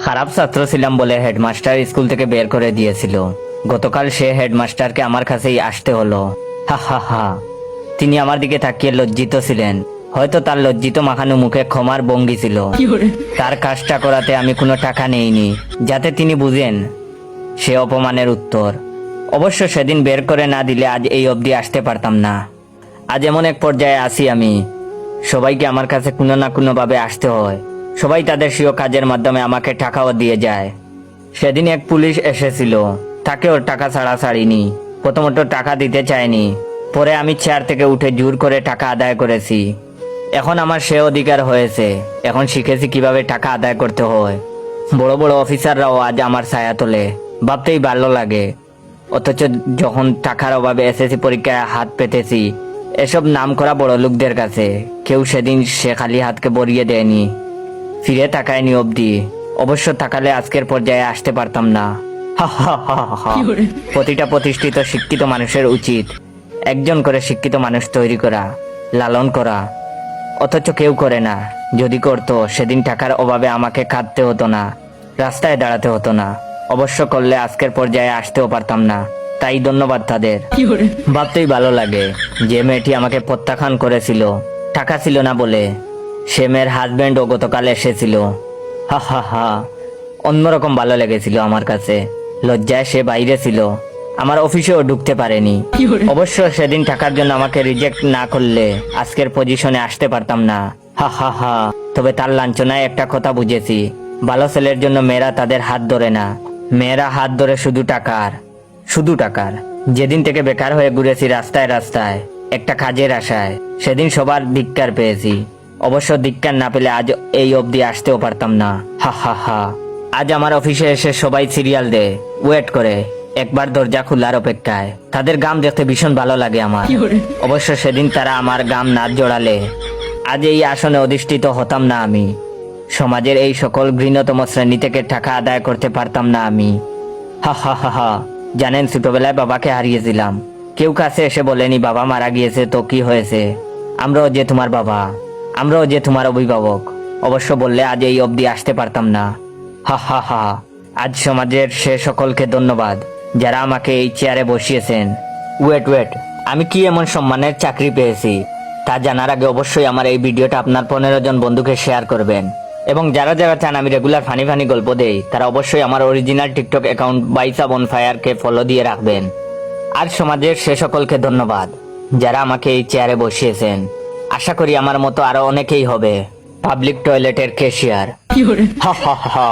খারাপ ছাত্র ছিলাম বলে হেডমাস্টার স্কুল থেকে বের করে দিয়েছিল। গতকাল সে হেডমাস্টারকে আমার কাছেই আসতে হলো। হা হা হা। তিনি আমার দিকে তাকিয়ে লজ্জিত ছিলেন। হয়তো তার লজ্জিত মাখানো মুখে ক্ষমার ভঙ্গি ছিল। তার কাজটা করাতে আমি কোনো টাকা নেইনি, যাতে তিনি বুঝেন সে অপমানের উত্তর। অবশ্য সেদিন বের করে না দিলে আজ এই অবধি আসতে পারতাম না। আজ এমন এক পর্যায়ে আসি আমি, সবাইকে আমার কাছে কোনো না কোনো ভাবে আসতে হয়। সবাই তাদের স্বীয় কাজের মাধ্যমে আমাকে টাকাও দিয়ে যায়। সেদিন এক পুলিশ এসেছিল, তাকে ওর টাকা ছাড়া ছাড়িনি। প্রথমত টাকা দিতে চায়নি, পরে আমি চেয়ার থেকে উঠে জোর করে টাকা আদায় করেছি। এখন আমার সে অধিকার হয়েছে, এখন শিখেছি কিভাবে টাকা আদায় করতে হয়। বড় বড় অফিসাররাও আজ আমার ছায়া তোলে, ভাবতেই ভালো লাগে। অথচ যখন টাকার অভাবে এসএসসি পরীক্ষায় হাত পেতেছি এসব নামকরা বড় লোকদের কাছে, কেউ সেদিন সে খালি হাতকে বরিয়ে দেয়নি, ফিরে তাকায়নি অবধি। অবশ্য তাকালে আজকের পর্যায়ে আসতে পারতাম না। হা হা হা হা। প্রতিটা প্রতিষ্ঠিত শিক্ষিত মানুষের উচিত একজন করে শিক্ষিত মানুষ তৈরি করা, লালন করা। অথচ কেউ করে না। যদি করতো সেদিন টাকার অভাবে আমাকে কাঁদতে হতো না, রাস্তায় দাঁড়াতে হতো না। অবশ্য করলে আজকের পর্যায়ে আসতেও পারতাম না। তাই ধন্যবাদ তাদের। ভাবতেই ভালো লাগে, যে মেয়েটি আমাকে প্রত্যাখ্যান করেছিল টাকা ছিল না বলে, সে মেয়ের হাজবেন্ডও গতকাল এসেছিল। হা হা হা। অন্যরকম ভালো লেগেছিল আমার কাছে। লজ্জায় সে বাইরে ছিল, আমার অফিসেও ঢুকতে পারেনি। অবশ্য সেদিন টাকার জন্য আমাকে রিজেক্ট না করলে আজকের পজিশনে আসতে পারতাম না। হা হা হা। তবে তার লাঞ্ছনায় একটা কথা বুঝেছি, ভালো ছেলের জন্য মেয়েরা তাদের হাত ধরে না, মেয়েরা হাত ধরে শুধু টাকার, শুধু টাকার। যেদিন থেকে বেকার হয়ে ঘুরেছি রাস্তায় রাস্তায় একটা কাজের আশায়, সেদিন সবার ধিক্কার পেয়েছি। অবশ্য ধিক্কার না পেলে আজ এই অবধি আসতেও পারতাম না। হা হা হা। আজ আমার অফিসে এসে সবাই সিরিয়াল দেয়, ওয়েট করে, একবার দরজা খোলার অপেক্ষায়। তাদের গাম দেখতে ভীষণ ভালো লাগে আমার। অবশ্য সেদিন তারা আমার গাম না জোড়ালে আজ এই আসনে অধিষ্ঠিত হতাম না আমি। সমাজের এই সকল ঘৃণতম শ্রেণী থেকে টাকা আদায় করতে পারতাম না আমি। হা হা হা হা। জানেন, ছোটবেলায় বাবাকে হারিয়েছিলাম। কেউ কাছে এসে বলেনি বাবা মারা গিয়েছে তো কি হয়েছে, আমরাও যে তোমার বাবা, আমরাও যে তোমার অভিভাবক। অবশ্য বললে আজ এই অবধি আসতে পারতাম না। হা হা হা। আজ সমাজের সে সকলকে ধন্যবাদ যারা আমাকে এই চেয়ারে বসিয়েছেন। ওয়েট, আমি কি এমন সম্মানের চাকরি পেয়েছি তা জানার আগে অবশ্যই আমার এই ভিডিওটা আপনার 15 জন বন্ধুকে শেয়ার করবেন। এবং যারা যারা চান আমি রেগুলার ফানি গল্প দেই, তারা অবশ্যই আমার অরিজিনাল টিকটক অ্যাকাউন্ট বাইসা বনফায়ারকে ফলো দিয়ে রাখবেন। আর সমাজের সে সকলকে ধন্যবাদ যারা আমাকে এই চেয়ারে বসিয়েছেন। আশা করি আমার মতো আরো অনেকেই হবে পাবলিক টয়লেটের ক্যাশিয়ার। হা হা হা।